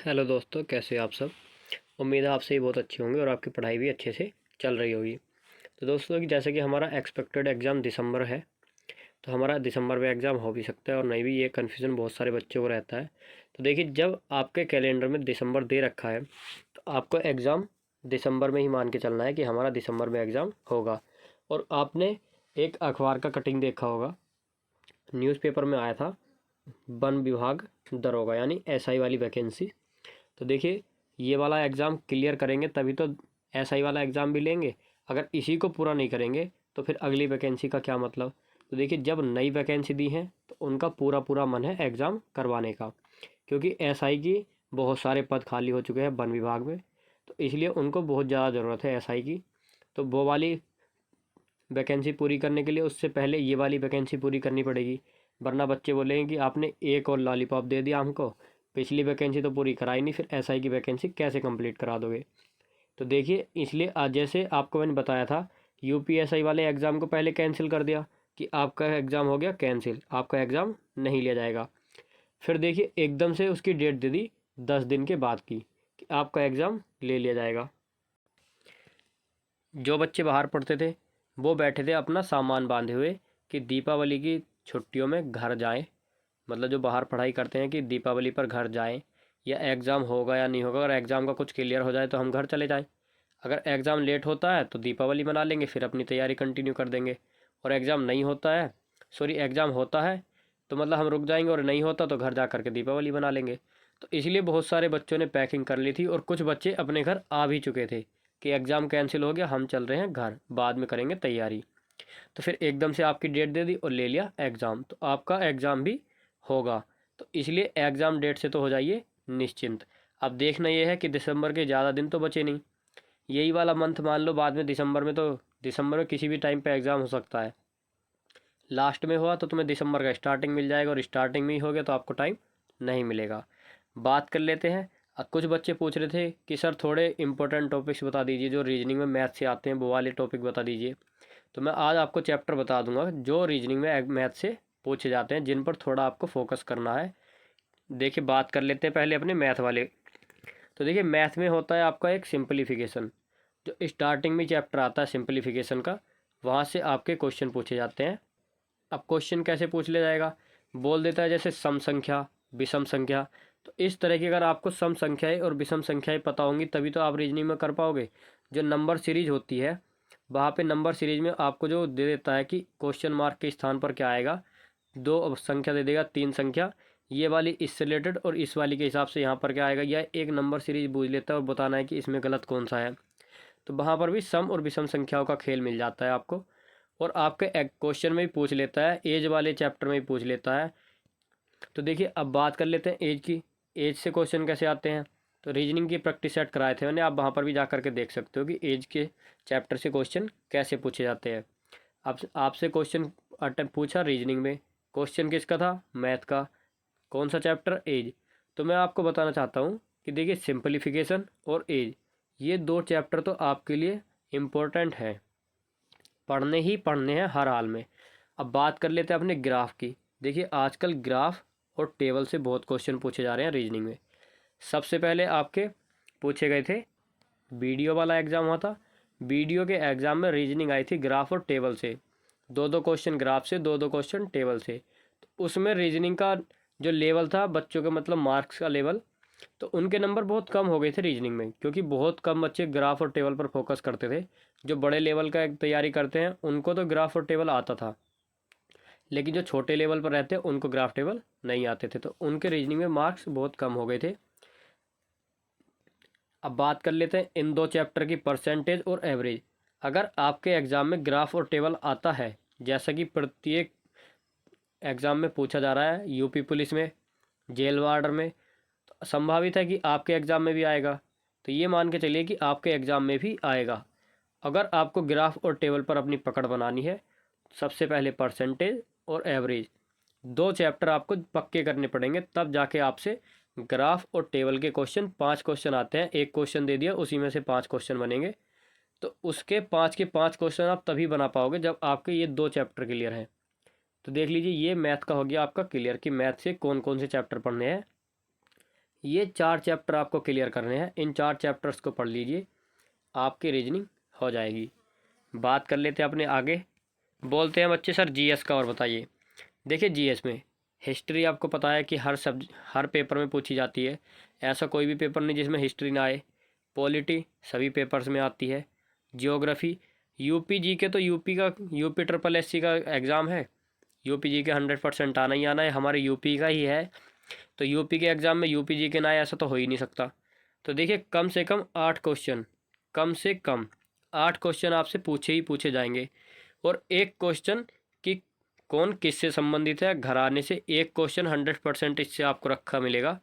Hello दोस्तों, कैसे हो आप सब। उम्मीद है आप सही बहुत अच्छे होंगे और आपकी पढ़ाई भी अच्छे से चल रही होगी। तो दोस्तों जैसे कि हमारा एक्सपेक्टेड एग्ज़ाम दिसंबर है, तो हमारा दिसंबर में एग्ज़ाम हो भी सकता है और नहीं भी। ये कन्फ्यूज़न बहुत सारे बच्चों को रहता है। तो देखिए, जब आपके कैलेंडर में दिसंबर दे रखा है तो आपको एग्ज़ाम दिसंबर में ही मान के चलना है कि हमारा दिसंबर में एग्ज़ाम होगा। और आपने एक अखबार का कटिंग देखा होगा, न्यूज़पेपर में आया था, वन विभाग दरोगा यानी एसआई वाली वैकेंसी। तो देखिए, ये वाला एग्ज़ाम क्लियर करेंगे तभी तो एसआई वाला एग्ज़ाम भी लेंगे। अगर इसी को पूरा नहीं करेंगे तो फिर अगली वैकेंसी का क्या मतलब। तो देखिए, जब नई वैकेंसी दी है तो उनका पूरा पूरा मन है एग्ज़ाम करवाने का, क्योंकि एसआई की बहुत सारे पद खाली हो चुके हैं वन विभाग में। तो इसलिए उनको बहुत ज़्यादा ज़रूरत है एसआई की। तो वो वाली वैकेंसी पूरी करने के लिए उससे पहले ये वाली वैकेंसी पूरी करनी पड़ेगी, वरना बच्चे बोलेंगे कि आपने एक और लॉलीपॉप दे दिया हमको, पिछली वैकेंसी तो पूरी कराई नहीं, फिर एसआई की वैकेंसी कैसे कंप्लीट करा दोगे। तो देखिए, इसलिए आज जैसे आपको मैंने बताया था, यूपीएसआई वाले एग्ज़ाम को पहले कैंसिल कर दिया कि आपका एग्ज़ाम हो गया कैंसिल, आपका एग्ज़ाम नहीं लिया जाएगा। फिर देखिए, एकदम से उसकी डेट दे दी 10 दिन के बाद की कि आपका एग्ज़ाम ले लिया जाएगा। जो बच्चे बाहर पढ़ते थे वो बैठे थे अपना सामान बांधे हुए कि दीपावली की छुट्टियों में घर जाएं। मतलब जो बाहर पढ़ाई करते हैं कि दीपावली पर घर जाएं, या एग्ज़ाम होगा या नहीं होगा, अगर एग्ज़ाम का कुछ क्लियर हो जाए तो हम घर चले जाएं। अगर एग्ज़ाम लेट होता है तो दीपावली मना लेंगे, फिर अपनी तैयारी कंटिन्यू कर देंगे। और एग्ज़ाम नहीं होता है, सॉरी एग्ज़ाम होता है तो मतलब हम रुक जाएंगे, और नहीं होता तो घर जा कर के दीपावली मना लेंगे। तो इसलिए बहुत सारे बच्चों ने पैकिंग कर ली थी और कुछ बच्चे अपने घर आ भी चुके थे कि एग्ज़ाम कैंसिल हो गया, हम चल रहे हैं घर, बाद में करेंगे तैयारी। तो फिर एकदम से आपकी डेट दे दी और ले लिया एग्ज़ाम, तो आपका एग्ज़ाम भी होगा। तो इसलिए एग्ज़ाम डेट से तो हो जाइए निश्चिंत। अब देखना ये है कि दिसंबर के ज़्यादा दिन तो बचे नहीं, यही वाला मंथ मान लो, बाद में दिसंबर में, तो दिसंबर में किसी भी टाइम पे एग्ज़ाम हो सकता है। लास्ट में हुआ तो तुम्हें दिसंबर का स्टार्टिंग मिल जाएगा, और स्टार्टिंग में ही हो गया तो आपको टाइम नहीं मिलेगा। बात कर लेते हैं। कुछ बच्चे पूछ रहे थे कि सर थोड़े इंपॉर्टेंट टॉपिक्स बता दीजिए, जो रीजनिंग में मैथ से आते हैं वो वाले टॉपिक बता दीजिए। तो मैं आज आपको चैप्टर बता दूंगा जो रीजनिंग में मैथ से पूछे जाते हैं, जिन पर थोड़ा आपको फोकस करना है। देखिए, बात कर लेते हैं पहले अपने मैथ वाले। तो देखिए, मैथ में होता है आपका एक सिंपलीफिकेशन, जो स्टार्टिंग में चैप्टर आता है सिंपलीफिकेशन का, वहाँ से आपके क्वेश्चन पूछे जाते हैं। अब क्वेश्चन कैसे पूछ लिया जाएगा, बोल देता है जैसे सम संख्या, विषम संख्या। तो इस तरह की अगर आपको सम संख्याएं और विषम संख्याएं पता होंगी तभी तो आप रीजनिंग में कर पाओगे। जो नंबर सीरीज होती है, वहाँ पे नंबर सीरीज में आपको जो दे देता है कि क्वेश्चन मार्क के स्थान पर क्या आएगा, दो संख्या दे देगा, तीन संख्या, ये वाली इससे रिलेटेड और इस वाली के हिसाब से यहाँ पर क्या आएगा, या एक नंबर सीरीज बूझ लेता है और बताना है कि इसमें गलत कौन सा है। तो वहाँ पर भी सम और विषम संख्याओं का खेल मिल जाता है आपको। और आपके क्वेश्चन में भी पूछ लेता है, एज वाले चैप्टर में भी पूछ लेता है। तो देखिए, अब बात कर लेते हैं एज की। एज से क्वेश्चन कैसे आते हैं, तो रीजनिंग की प्रैक्टिस सेट कराए थे मैंने, आप वहाँ पर भी जा करके देख सकते हो कि एज के चैप्टर से क्वेश्चन कैसे पूछे जाते हैं। आप आपसे क्वेश्चन अटेम्प्ट पूछा रीजनिंग में, क्वेश्चन किसका था, मैथ का, कौन सा चैप्टर, एज। तो मैं आपको बताना चाहता हूँ कि देखिए, सिंपलीफिकेशन और एज, ये दो चैप्टर तो आपके लिए इम्पोर्टेंट है, पढ़ने ही पढ़ने हैं हर हाल में। अब बात कर लेते हैं अपने ग्राफ की। देखिए, आजकल ग्राफ और टेबल से बहुत क्वेश्चन पूछे जा रहे हैं रीजनिंग में। सबसे पहले आपके पूछे गए थे, वीडियो वाला एग्ज़ाम हुआ था, वीडियो के एग्ज़ाम में रीजनिंग आई थी ग्राफ और टेबल से, दो दो क्वेश्चन ग्राफ से, दो दो क्वेश्चन टेबल से। तो उसमें रीजनिंग का जो लेवल था बच्चों के, मतलब मार्क्स का लेवल, तो उनके नंबर बहुत कम हो गए थे रीजनिंग में, क्योंकि बहुत कम बच्चे ग्राफ और टेबल पर फोकस करते थे। जो बड़े लेवल का तैयारी करते हैं उनको तो ग्राफ और टेबल आता था, लेकिन जो छोटे लेवल पर रहते हैं उनको ग्राफ टेबल नहीं आते थे, तो उनके रीजनिंग में मार्क्स बहुत कम हो गए थे। अब बात कर लेते हैं इन दो चैप्टर की परसेंटेज और एवरेज। अगर आपके एग्ज़ाम में ग्राफ और टेबल आता है, जैसा कि प्रत्येक एग्ज़ाम में पूछा जा रहा है, यूपी पुलिस में, जेल वार्डर में, तो संभावित है कि आपके एग्ज़ाम में भी आएगा। तो ये मान के चलिए कि आपके एग्ज़ाम में भी आएगा। अगर आपको ग्राफ और टेबल पर अपनी पकड़ बनानी है, सबसे पहले परसेंटेज और एवरेज दो चैप्टर आपको पक्के करने पड़ेंगे, तब जाके आपसे ग्राफ और टेबल के क्वेश्चन, 5 क्वेश्चन आते हैं, एक क्वेश्चन दे दिया उसी में से 5 क्वेश्चन बनेंगे। तो उसके 5 के 5 क्वेश्चन आप तभी बना पाओगे जब आपके ये दो चैप्टर क्लियर हैं। तो देख लीजिए, ये मैथ का हो गया आपका क्लियर कि मैथ से कौन कौन से चैप्टर पढ़ने हैं। ये 4 चैप्टर आपको क्लियर करने हैं। इन 4 चैप्टर्स को पढ़ लीजिए, आपकी रीजनिंग हो जाएगी। बात कर लेते हैं अपने आगे। बोलते हैं बच्चे सर जीएस का और बताइए। देखिए जीएस में हिस्ट्री आपको पता है कि हर पेपर में पूछी जाती है, ऐसा कोई भी पेपर नहीं जिसमें हिस्ट्री ना आए। पॉलिटी सभी पेपर्स में आती है। जियोग्राफी, यूपी जी के तो यूपी ट्रिपल एससी का एग्ज़ाम है, यूपी जी के 100% आना ही आना है, हमारे यूपी का ही है, तो यूपी के एग्ज़ाम में यूपी जी के ना आए ऐसा तो हो ही नहीं सकता। तो देखिए कम से कम 8 क्वेश्चन, कम से कम 8 क्वेश्चन आपसे पूछे ही पूछे जाएंगे। और एक क्वेश्चन कि कौन किससे संबंधित है, घराने से एक क्वेश्चन 100% इससे आपको रखा मिलेगा।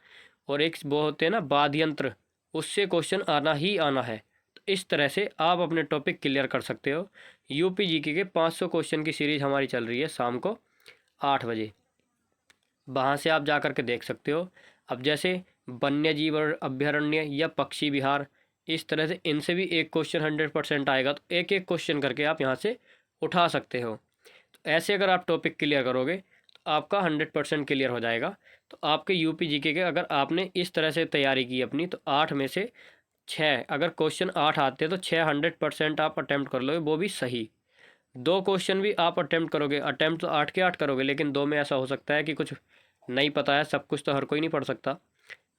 और एक वो होते हैं ना वाद्य यंत्र, उससे क्वेश्चन आना ही आना है। तो इस तरह से आप अपने टॉपिक क्लियर कर सकते हो। यूपी जीके के 500 क्वेश्चन की सीरीज हमारी चल रही है शाम को 8 बजे, वहाँ से आप जा कर के देख सकते हो। अब जैसे वन्य जीव अभ्यारण्य या पक्षी विहार, इस तरह से इनसे भी एक क्वेश्चन 100% आएगा, तो एक एक क्वेश्चन करके आप यहाँ से उठा सकते हो। तो ऐसे अगर आप टॉपिक क्लियर करोगे तो आपका 100% क्लियर हो जाएगा। तो आपके यूपी जीके के अगर आपने इस तरह से तैयारी की अपनी, तो 8 में से 6 अगर क्वेश्चन 8 आते हैं तो 6 100% आप अटैम्प्ट कर लोगे, वो भी सही। 2 क्वेश्चन भी आप अटैम्प्ट करोगे, अटैम्प्ट तो 8 के 8 करोगे, लेकिन 2 में ऐसा हो सकता है कि कुछ नहीं पता है, सब कुछ तो हर कोई नहीं पढ़ सकता।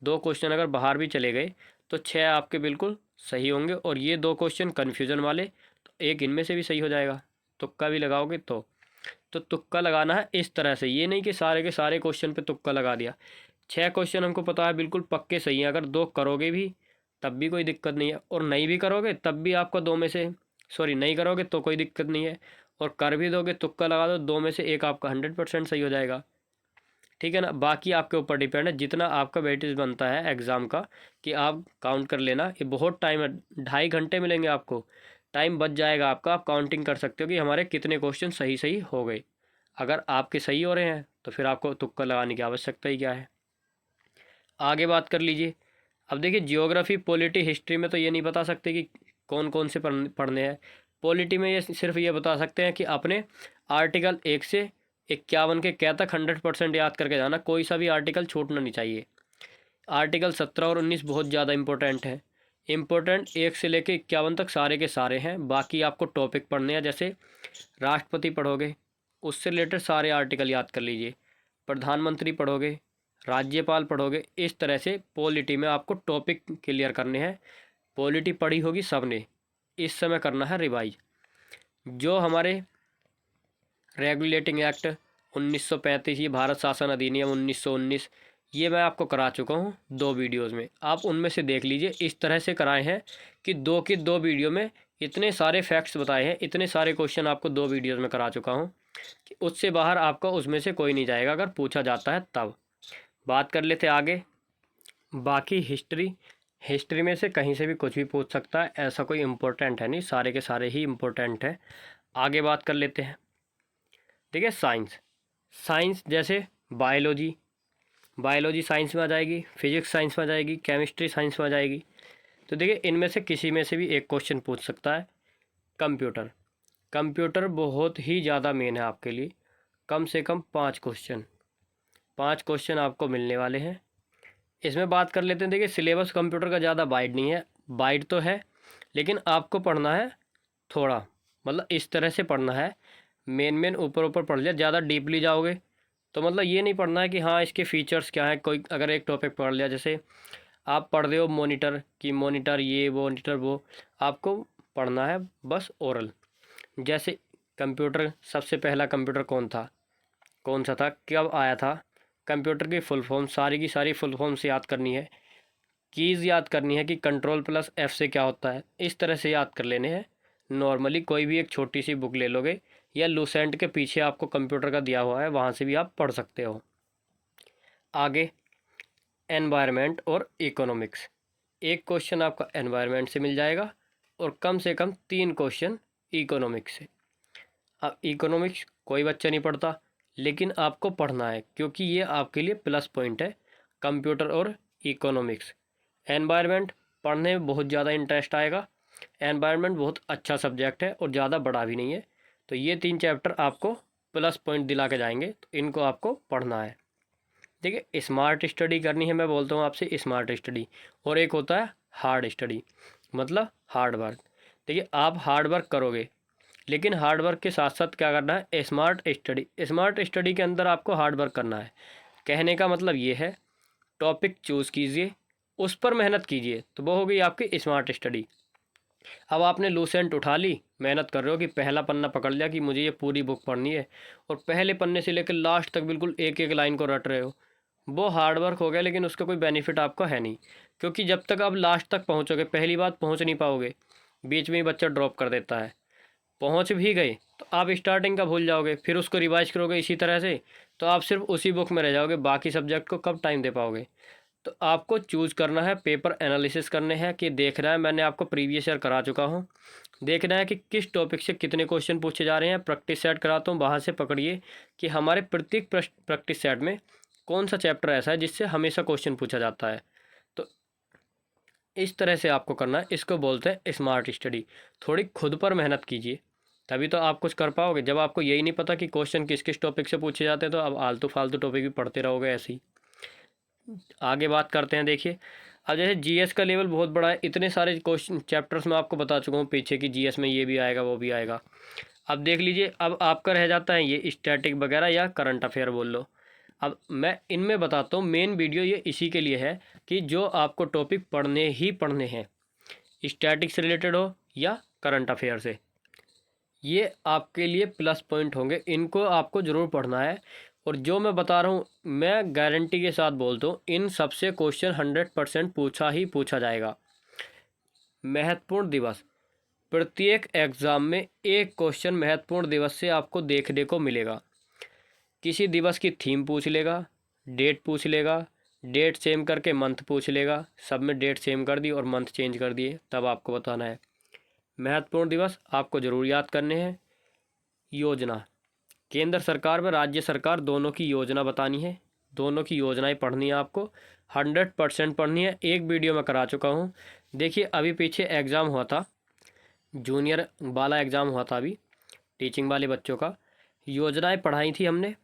2 क्वेश्चन अगर बाहर भी चले गए तो 6 आपके बिल्कुल सही होंगे। और ये 2 क्वेश्चन कन्फ्यूजन वाले, तो एक इनमें से भी सही हो जाएगा। तुक्का भी लगाओगे तो तुक्का लगाना है इस तरह से, ये नहीं कि सारे के सारे क्वेश्चन पे तुक्का लगा दिया। 6 क्वेश्चन हमको पता है बिल्कुल पक्के सही हैं, अगर 2 करोगे भी तब भी कोई दिक्कत नहीं है, और नहीं भी करोगे तब भी आपका 2 में से, सॉरी नहीं करोगे तो कोई दिक्कत नहीं है, और कर भी दोगे तुक्का लगा दो 2 में से एक आपका 100% सही हो जाएगा। ठीक है ना। बाकी आपके ऊपर डिपेंड है, जितना आपका वेटेज बनता है एग्ज़ाम का, कि आप काउंट कर लेना। ये बहुत टाइम है, 2.5 घंटे मिलेंगे आपको, टाइम बच जाएगा आपका। आप काउंटिंग कर सकते हो कि हमारे कितने क्वेश्चन सही सही हो गए। अगर आपके सही हो रहे हैं तो फिर आपको तुक्का लगाने की आवश्यकता ही क्या है। आगे बात कर लीजिए। अब देखिए जियोग्राफी पॉलिटी हिस्ट्री में तो ये नहीं बता सकते कि कौन कौन से पढ़ने हैं। पॉलिटी में ये सिर्फ ये बता सकते हैं कि आपने आर्टिकल 1 से 51 के क्या तक 100% याद करके जाना, कोई सा भी आर्टिकल छूटना नहीं चाहिए। आर्टिकल 17 और 19 बहुत ज़्यादा इंपॉर्टेंट है। इम्पोर्टेंट 1 से लेके 51 तक सारे के सारे हैं। बाकी आपको टॉपिक पढ़ने हैं, जैसे राष्ट्रपति पढ़ोगे उससे रिलेटेड सारे आर्टिकल याद कर लीजिए, प्रधानमंत्री पढ़ोगे, राज्यपाल पढ़ोगे, इस तरह से पॉलिटी में आपको टॉपिक क्लियर करने हैं। पॉलिटी पढ़ी होगी सबने, इस समय करना है रिवाइज। जो हमारे रेगुलेटिंग एक्ट 1935, ये भारत शासन अधिनियम 1919, ये मैं आपको करा चुका हूँ 2 वीडियोज़ में, आप उनमें से देख लीजिए। इस तरह से कराए हैं कि 2 की 2 वीडियो में इतने सारे फैक्ट्स बताए हैं, इतने सारे क्वेश्चन आपको 2 वीडियोज़ में करा चुका हूँ कि उससे बाहर आपका उसमें से कोई नहीं जाएगा अगर पूछा जाता है तब। बात कर लेते आगे। बाकी हिस्ट्री में से कहीं से भी कुछ भी पूछ सकता है, ऐसा कोई इम्पोर्टेंट है नहीं, सारे के सारे ही इम्पोर्टेंट हैं। आगे बात कर लेते हैं। देखिए साइंस जैसे बायोलॉजी साइंस में आ जाएगी, फिजिक्स साइंस में आ जाएगी, केमिस्ट्री साइंस में आ जाएगी। तो देखिए इनमें से किसी में से भी एक क्वेश्चन पूछ सकता है। कंप्यूटर बहुत ही ज़्यादा मेन है आपके लिए, कम से कम 5 क्वेश्चन आपको मिलने वाले हैं। इसमें बात कर लेते हैं। देखिए सिलेबस कंप्यूटर का ज़्यादा वाइड नहीं है, वाइड तो है लेकिन आपको पढ़ना है थोड़ा, मतलब इस तरह से पढ़ना है, मेन ऊपर पढ़ लिया, ज़्यादा डीपली जाओगे तो मतलब ये नहीं पढ़ना है कि हाँ इसके फीचर्स क्या है। कोई अगर एक टॉपिक पढ़ लिया, जैसे आप पढ़ रहे हो मॉनिटर की, मॉनिटर ये मॉनिटर वो, आपको पढ़ना है बस ओरल। जैसे कंप्यूटर, सबसे पहला कंप्यूटर कौन सा था, कब आया था, कंप्यूटर की फुल फॉर्म, सारी की सारी फुल फॉर्म से याद करनी है। कीज़ याद करनी है कि Ctrl+F से क्या होता है, इस तरह से याद कर लेने हैं। नॉर्मली कोई भी एक छोटी सी बुक ले लोगे, या लूसेंट के पीछे आपको कंप्यूटर का दिया हुआ है, वहाँ से भी आप पढ़ सकते हो। आगे एनवायरनमेंट और इकोनॉमिक्स, एक क्वेश्चन आपका एनवायरनमेंट से मिल जाएगा और कम से कम 3 क्वेश्चन इकोनॉमिक्स से। अब इकोनॉमिक्स कोई बच्चा नहीं पढ़ता, लेकिन आपको पढ़ना है क्योंकि ये आपके लिए प्लस पॉइंट है, कंप्यूटर और इकोनॉमिक्स। एनवायरनमेंट पढ़ने में बहुत ज़्यादा इंटरेस्ट आएगा, एनवायरनमेंट बहुत अच्छा सब्जेक्ट है और ज़्यादा बड़ा भी नहीं है। तो ये 3 चैप्टर आपको प्लस पॉइंट दिला के जाएंगे, तो इनको आपको पढ़ना है। देखिए स्मार्ट स्टडी करनी है, मैं बोलता हूँ आपसे स्मार्ट स्टडी, और एक होता है हार्ड स्टडी, मतलब हार्ड वर्क। देखिए आप हार्ड वर्क करोगे, लेकिन हार्ड वर्क के साथ साथ क्या करना है, स्मार्ट स्टडी के अंदर आपको हार्ड वर्क करना है। कहने का मतलब ये है, टॉपिक चूज़ कीजिए, उस पर मेहनत कीजिए, तो वो हो गई आपकी स्मार्ट स्टडी। अब आपने लूसेंट उठा ली, मेहनत कर रहे हो कि पहला पन्ना पकड़ लिया कि मुझे ये पूरी बुक पढ़नी है, और पहले पन्ने से लेकर लास्ट तक बिल्कुल एक एक लाइन को रट रहे हो, वो हार्ड वर्क हो गया, लेकिन उसका कोई बेनिफिट आपको है नहीं। क्योंकि जब तक आप लास्ट तक पहुँचोगे, पहली बात पहुँच नहीं पाओगे, बीच में ही बच्चा ड्रॉप कर देता है। पहुँच भी गए तो आप स्टार्टिंग का भूल जाओगे, फिर उसको रिवाइज करोगे इसी तरह से, तो आप सिर्फ उसी बुक में रह जाओगे, बाकी सब्जेक्ट को कब टाइम दे पाओगे। तो आपको चूज़ करना है, पेपर एनालिसिस करने हैं कि देखना है, मैंने आपको प्रीवियस ईयर करा चुका हूँ, देखना है कि किस टॉपिक से कितने क्वेश्चन पूछे जा रहे हैं। प्रैक्टिस सेट कराता हूँ, वहाँ से पकड़िए कि हमारे प्रत्येक प्रैक्टिस सेट में कौन सा चैप्टर ऐसा है जिससे हमेशा क्वेश्चन पूछा जाता है। तो इस तरह से आपको करना है, इसको बोलते हैं स्मार्ट स्टडी। थोड़ी खुद पर मेहनत कीजिए, तभी तो आप कुछ कर पाओगे। जब आपको यही नहीं पता कि क्वेश्चन किस किस टॉपिक से पूछे जाते हैं, तो अब आलतू फालतू टॉपिक भी पढ़ते रहोगे ऐसे ही। आगे बात करते हैं। देखिए अब जैसे जीएस का लेवल बहुत बड़ा है, इतने सारे क्वेश्चन चैप्टर्स में आपको बता चुका हूँ पीछे कि जीएस में ये भी आएगा वो भी आएगा। अब देख लीजिए, अब आपका रह जाता है ये स्टैटिक वगैरह या करंट अफेयर बोल लो। अब मैं इनमें बताता हूँ, मेन वीडियो ये इसी के लिए है कि जो आपको टॉपिक पढ़ने ही पढ़ने हैं, स्टैटिक से रिलेटेड हो या करंट अफेयर से, ये आपके लिए प्लस पॉइंट होंगे, इनको आपको ज़रूर पढ़ना है। और जो मैं बता रहा हूँ, मैं गारंटी के साथ बोलता हूँ, इन सबसे क्वेश्चन 100% पूछा ही पूछा जाएगा। महत्वपूर्ण दिवस, प्रत्येक एग्ज़ाम में एक क्वेश्चन महत्वपूर्ण दिवस से आपको देखने को मिलेगा। किसी दिवस की थीम पूछ लेगा, डेट पूछ लेगा, डेट सेम करके मंथ पूछ लेगा, सब में डेट सेम कर दी और मंथ चेंज कर दिए, तब आपको बताना है। महत्वपूर्ण दिवस आपको ज़रूर याद करने हैं। योजना, केंद्र सरकार व राज्य सरकार दोनों की योजना बतानी है, दोनों की योजनाएं पढ़नी है आपको, 100% पढ़नी है। एक वीडियो में करा चुका हूँ। देखिए अभी पीछे एग्ज़ाम हुआ था, जूनियर वाला एग्ज़ाम हुआ था अभी, टीचिंग वाले बच्चों का, योजनाएं पढ़ाई थी हमने।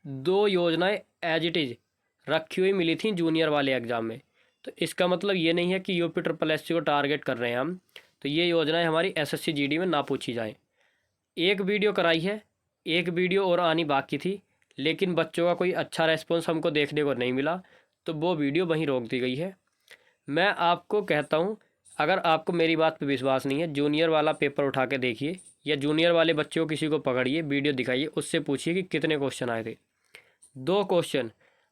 2 योजनाएं एज इट इज़ रखी हुई मिली थी जूनियर वाले एग्ज़ाम में। तो इसका मतलब ये नहीं है कि यूपी ट्रिपल एस सी को टारगेट कर रहे हैं हम, तो ये योजनाएं हमारी एसएससी जीडी में ना पूछी जाए। एक वीडियो कराई है, एक वीडियो और आनी बाकी थी, लेकिन बच्चों का कोई अच्छा रेस्पॉन्स हमको देखने को नहीं मिला, तो वो वीडियो वहीं रोक दी गई है। मैं आपको कहता हूँ, अगर आपको मेरी बात पे विश्वास नहीं है, जूनियर वाला पेपर उठा के देखिए, या जूनियर वाले बच्चों को किसी को पकड़िए, वीडियो दिखाइए, उससे पूछिए कि कितने क्वेश्चन आए थे। 2 क्वेश्चन,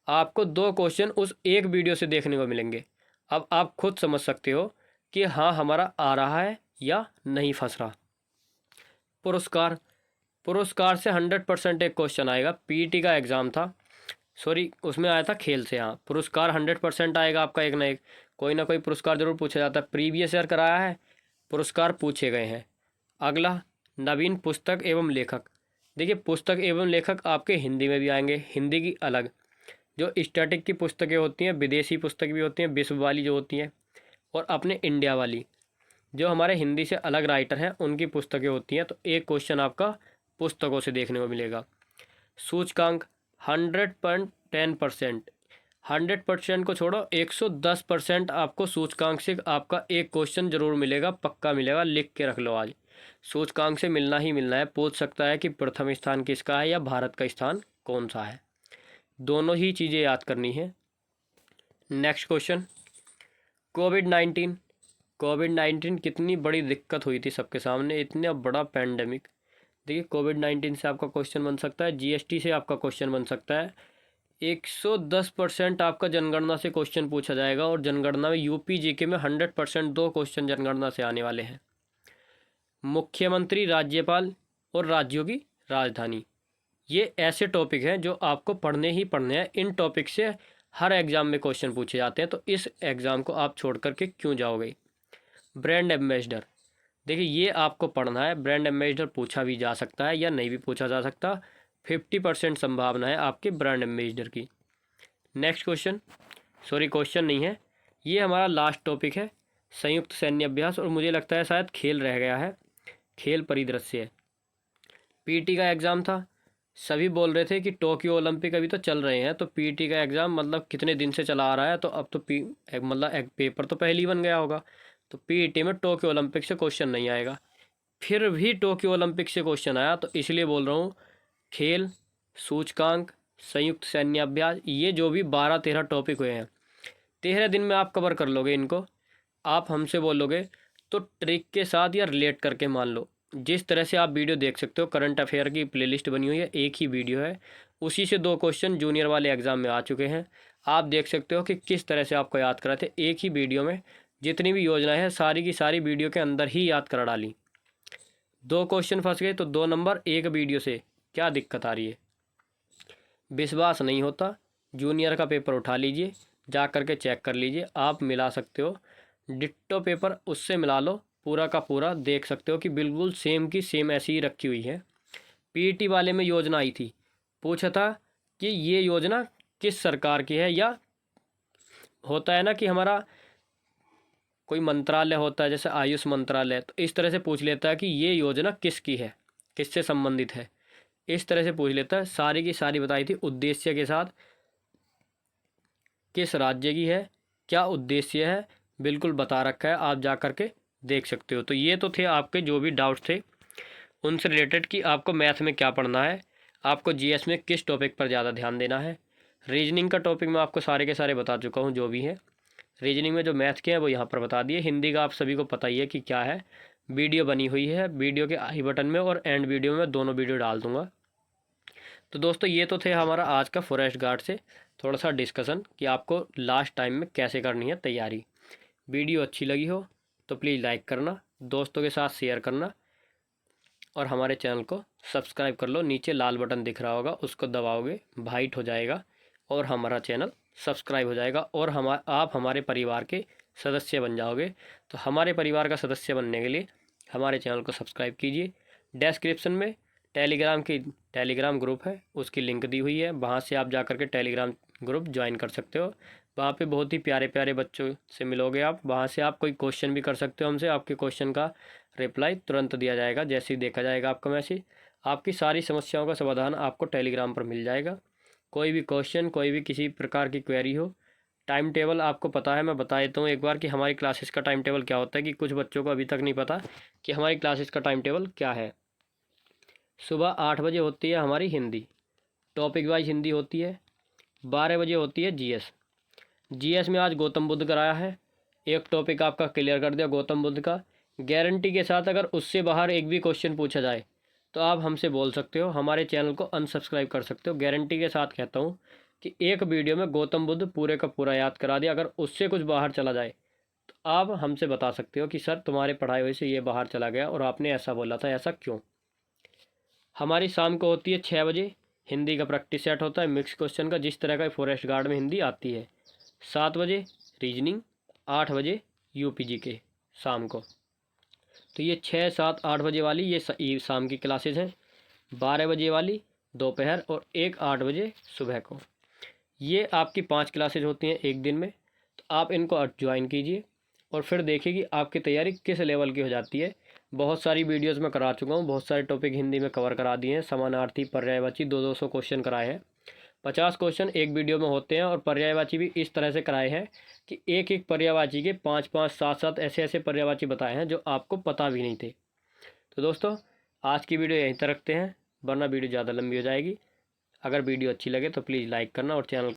आपको 2 क्वेश्चन उस एक वीडियो से देखने को मिलेंगे। अब आप खुद समझ सकते हो कि हाँ हमारा आ रहा है या नहीं फंस रहा। पुरस्कार, पुरस्कार से 100% एक क्वेश्चन आएगा। पीटी का एग्ज़ाम था, सॉरी उसमें आया था खेल से। हाँ पुरस्कार 100% आएगा आपका, एक ना कोई पुरस्कार जरूर पूछा जाता है। प्रीवियस ईयर कराया है, पुरस्कार पूछे गए हैं। अगला, नवीन पुस्तक एवं लेखक। देखिए पुस्तक एवं लेखक आपके हिंदी में भी आएंगे, हिंदी की अलग। जो स्टैटिक की पुस्तकें होती हैं, विदेशी पुस्तक भी होती हैं, विश्व वाली जो होती हैं, और अपने इंडिया वाली, जो हमारे हिंदी से अलग राइटर हैं उनकी पुस्तकें होती हैं। तो एक क्वेश्चन आपका पुस्तकों से देखने को मिलेगा। सूचकांक 100.10%, 100% को छोड़ो, 110% आपको सूचकांक से आपका एक क्वेश्चन जरूर मिलेगा, पक्का मिलेगा, लिख के रख लो आज। सूचकांक से मिलना ही मिलना है। पूछ सकता है कि प्रथम स्थान किसका है या भारत का स्थान कौन सा है, दोनों ही चीज़ें याद करनी है। नेक्स्ट क्वेश्चन, कोविड-19। कोविड-19 कितनी बड़ी दिक्कत हुई थी सबके सामने, इतना बड़ा पैंडेमिक। देखिए कोविड-19 से आपका क्वेश्चन बन सकता है, जीएसटी से आपका क्वेश्चन बन सकता है। 110% आपका जनगणना से क्वेश्चन पूछा जाएगा, और जनगणना में यूपी जीके में 100% 2 क्वेश्चन जनगणना से आने वाले हैं। मुख्यमंत्री, राज्यपाल और राज्यों की राजधानी, ये ऐसे टॉपिक हैं जो आपको पढ़ने ही पढ़ने हैं। इन टॉपिक से हर एग्ज़ाम में क्वेश्चन पूछे जाते हैं, तो इस एग्ज़ाम को आप छोड़ करके क्यों जाओगे। ब्रांड एम्बेसडर, देखिए ये आपको पढ़ना है। ब्रांड एम्बेसडर पूछा भी जा सकता है या नहीं भी पूछा जा सकता, 50% संभावना है आपके ब्रांड एम्बेसडर की। नेक्स्ट क्वेश्चन, सॉरी क्वेश्चन नहीं है, ये हमारा लास्ट टॉपिक है, संयुक्त सैन्य अभ्यास, और मुझे लगता है शायद खेल रह गया है, खेल परिदृश्य। पीटी का एग्ज़ाम था, सभी बोल रहे थे कि टोक्यो ओलंपिक अभी तो चल रहे हैं, तो पीटी का एग्ज़ाम मतलब कितने दिन से चला आ रहा है, तो अब तो मतलब एक पेपर तो पहले ही बन गया होगा, तो पीटी में टोक्यो ओलंपिक से क्वेश्चन नहीं आएगा। फिर भी टोक्यो ओलंपिक से क्वेश्चन आया, तो इसलिए बोल रहा हूँ खेल, सूचकांक, संयुक्त सैन्य अभ्यास, ये जो भी 12-13 टॉपिक हुए हैं, 13 दिन में आप कवर कर लोगे इनको। आप हमसे बोलोगे तो ट्रिक के साथ या रिलेट करके मान लो, जिस तरह से आप वीडियो देख सकते हो, करंट अफेयर की प्लेलिस्ट बनी हुई है, एक ही वीडियो है, उसी से 2 क्वेश्चन जूनियर वाले एग्ज़ाम में आ चुके हैं। आप देख सकते हो कि किस तरह से आपको याद कराते, एक ही वीडियो में जितनी भी योजना है सारी की सारी वीडियो के अंदर ही याद करा डाली। 2 क्वेश्चन फंस गए तो 2 नंबर एक वीडियो से, क्या दिक्कत आ रही है? विश्वास नहीं होता, जूनियर का पेपर उठा लीजिए, जा कर के चेक कर लीजिए, आप मिला सकते हो। डिट्टो पेपर उससे मिला लो, पूरा का पूरा देख सकते हो कि बिल्कुल सेम की सेम ऐसी ही रखी हुई है। पीईटी वाले में योजना आई थी, पूछा था कि ये योजना किस सरकार की है, या होता है ना कि हमारा कोई मंत्रालय होता है जैसे आयुष मंत्रालय, तो इस तरह से पूछ लेता है कि ये योजना किसकी है, किससे संबंधित है, इस तरह से पूछ लेता है। सारी की सारी बताई थी उद्देश्य के साथ, किस राज्य की है, क्या उद्देश्य है, बिल्कुल बता रखा है, आप जा कर के देख सकते हो। तो ये तो थे आपके जो भी डाउट्स थे उनसे रिलेटेड कि आपको मैथ में क्या पढ़ना है, आपको जीएस में किस टॉपिक पर ज़्यादा ध्यान देना है। रीजनिंग का टॉपिक मैं आपको सारे के सारे बता चुका हूँ जो भी है। रीजनिंग में जो मैथ के हैं वो यहाँ पर बता दिए। हिंदी का आप सभी को पता ही है कि क्या है। वीडियो बनी हुई है, वीडियो के आई बटन में और एंड वीडियो में दोनों वीडियो डाल दूँगा। तो दोस्तों ये तो थे हमारा आज का फॉरेस्ट गार्ड से थोड़ा सा डिस्कशन कि आपको लास्ट टाइम में कैसे करनी है तैयारी। वीडियो अच्छी लगी हो तो प्लीज़ लाइक करना, दोस्तों के साथ शेयर करना और हमारे चैनल को सब्सक्राइब कर लो। नीचे लाल बटन दिख रहा होगा, उसको दबाओगे वाइट हो जाएगा और हमारा चैनल सब्सक्राइब हो जाएगा और आप हमारे परिवार के सदस्य बन जाओगे। तो हमारे परिवार का सदस्य बनने के लिए हमारे चैनल को सब्सक्राइब कीजिए। डिस्क्रिप्शन में टेलीग्राम ग्रुप है, उसकी लिंक दी हुई है, वहाँ से आप जा कर के टेलीग्राम ग्रुप ज्वाइन कर सकते हो। वहाँ पे बहुत ही प्यारे प्यारे बच्चों से मिलोगे आप। वहाँ से आप कोई क्वेश्चन भी कर सकते हो हमसे, आपके क्वेश्चन का रिप्लाई तुरंत दिया जाएगा। जैसे ही देखा जाएगा आपका मैसेज, आपकी सारी समस्याओं का समाधान आपको टेलीग्राम पर मिल जाएगा। कोई भी क्वेश्चन, कोई भी किसी प्रकार की क्वेरी हो, टाइम टेबल आपको पता है, मैं बता देता हूँ एक बार कि हमारी क्लासेस का टाइम टेबल क्या होता है, कि कुछ बच्चों को अभी तक नहीं पता कि हमारी क्लासेस का टाइम टेबल क्या है। सुबह 8 बजे होती है हमारी हिंदी, टॉपिक वाइज हिंदी होती है। 12 बजे होती है जीएस। जीएस में आज गौतम बुद्ध कराया है, एक टॉपिक आपका क्लियर कर दिया गौतम बुद्ध का। गारंटी के साथ अगर उससे बाहर एक भी क्वेश्चन पूछा जाए तो आप हमसे बोल सकते हो, हमारे चैनल को अनसब्सक्राइब कर सकते हो। गारंटी के साथ कहता हूँ कि एक वीडियो में गौतम बुद्ध पूरे का पूरा याद करा दिया, अगर उससे कुछ बाहर चला जाए तो आप हमसे बता सकते हो कि सर तुम्हारे पढ़ाई वजह से ये बाहर चला गया और आपने ऐसा बोला था, ऐसा क्यों। हमारी शाम को होती है 6 बजे, हिंदी का प्रैक्टिस सेट होता है मिक्स क्वेश्चन का, जिस तरह का फॉरेस्ट गार्ड में हिंदी आती है। 7 बजे रीजनिंग, 8 बजे यूपीजी के शाम को। तो ये 6, 7, 8 बजे वाली ये शाम की क्लासेस हैं। 12 बजे वाली दोपहर और एक 8 बजे सुबह को। ये आपकी 5 क्लासेज होती हैं एक दिन में। तो आप इनको ज्वाइन कीजिए और फिर देखिए कि आपकी तैयारी किस लेवल की हो जाती है। बहुत सारी वीडियोस में करा चुका हूँ, बहुत सारे टॉपिक हिंदी में कवर करा दिए हैं। समानार्थी, पर्यायवाची 200 क्वेश्चन कराए हैं। 50 क्वेश्चन एक वीडियो में होते हैं और पर्यायवाची भी इस तरह से कराए हैं कि एक एक पर्यायवाची के 5-5, 7-7 ऐसे ऐसे पर्यायवाची बताए हैं जो आपको पता भी नहीं थे। तो दोस्तों आज की वीडियो यहीं तक रखते हैं, वरना वीडियो ज़्यादा लंबी हो जाएगी। अगर वीडियो अच्छी लगे तो प्लीज़ लाइक करना और चैनल